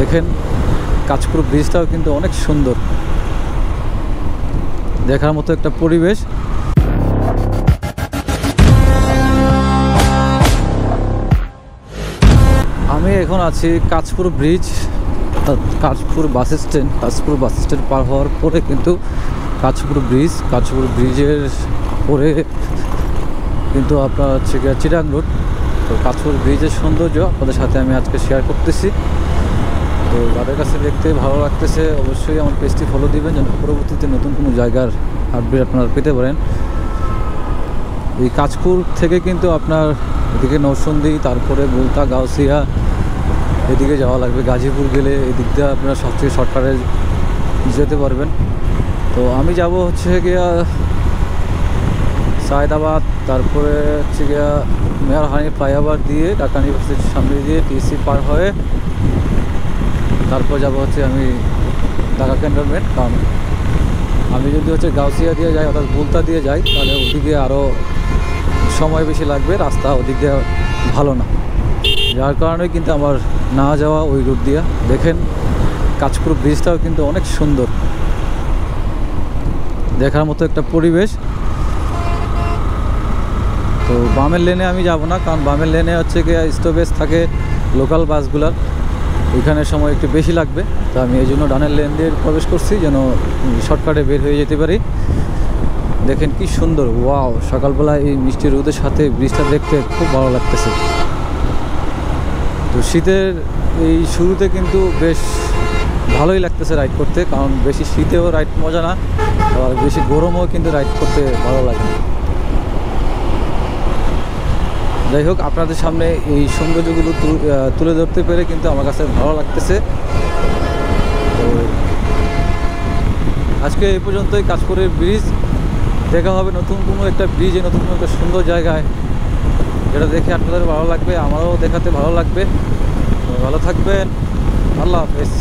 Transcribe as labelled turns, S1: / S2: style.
S1: দেখেন কাঁচপুর ব্রিজটাও কিন্তু অনেক সুন্দর, দেখার মতো একটা পরিবেশ। আমি এখন আছি Kanchpur bridge, Kanchpur bus stand পার হওয়ার পরে কিন্তু কাঁচপুর ব্রিজের পরে কিন্তু আপনার হচ্ছে গিয়ে চিটাং রোড। তো কাঁচপুর ব্রিজের সৌন্দর্য আপনাদের সাথে আমি আজকে শেয়ার করতেছি। তো যাদের কাছে দেখতে ভালো লাগতেছে অবশ্যই আমার পেজটি ফলো দিবেন, যেন পরবর্তীতে নতুন কোনো জায়গার আপডেট আপনারা পেতে পারেন। এই কাঁচপুর থেকে কিন্তু আপনার এদিকে নরসিংদী, তারপরে বুলতা, গাউসিয়া এদিকে যাওয়া লাগবে। গাজীপুর গেলে এদিক দিয়ে আপনারা সবথেকে শর্টকাটে যেতে পারবেন। তো আমি যাব হচ্ছে গিয়া সায়দাবাদ, তারপরে হচ্ছে গিয়া মেয়রহানি ফ্লাইওভার দিয়ে ঢাকা ইউনিভার্সিটির সামনে দিয়ে টিসি পার হয়ে তারপর যাব হচ্ছে আমি ঢাকা ক্যান্টনমেন্ট। কারণ আমি যদি হচ্ছে গাউসিয়া দিয়ে যাই অর্থাৎ বুলতা দিয়ে যাই তাহলে ওদিকে আরও সময় বেশি লাগবে, রাস্তা ওদিক দিয়ে ভালো না, যার কারণে কিন্তু আমার না যাওয়া ওই রুট দিয়ে। দেখেন কাঁচপুর ব্রিজটাও কিন্তু অনেক সুন্দর, দেখার মতো একটা পরিবেশ। তো বামের লেনে আমি যাব না, কারণ বামের লেনে হচ্ছে গিয়ে স্টপেজ থাকে লোকাল বাসগুলার, ওইখানে সময় একটু বেশি লাগবে। তো আমি এই জন্য ডানের লেন দিয়ে প্রবেশ করছি, যেন শর্টকাটে বের হয়ে যেতে পারি। দেখেন কি সুন্দর, ওয়াও! সকালবেলা এই মিষ্টি রোদের সাথে ব্রিজটা দেখতে খুব ভালো লাগতেছে। তো শীতের এই শুরুতে কিন্তু বেশ ভালোই লাগতেছে রাইড করতে, কারণ বেশি শীতেও রাইড মজা না, আবার বেশি গরমও কিন্তু রাইড করতে ভালো লাগে না। যাই হোক, আপনাদের সামনে এই সৌন্দর্যগুলো তুলে ধরতে পেরে কিন্তু আমার কাছে ভালো লাগতেছে। তো আজকে এই পর্যন্তই কাঁচপুরের ব্রিজ। দেখা হবে নতুন কোনো একটা ব্রিজে, নতুন কোনো একটা সুন্দর জায়গায়, যেটা দেখে আপনাদের ভালো লাগবে, আমারও দেখাতে ভালো লাগবে। ভালো থাকবেন, আল্লাহ হাফেজ।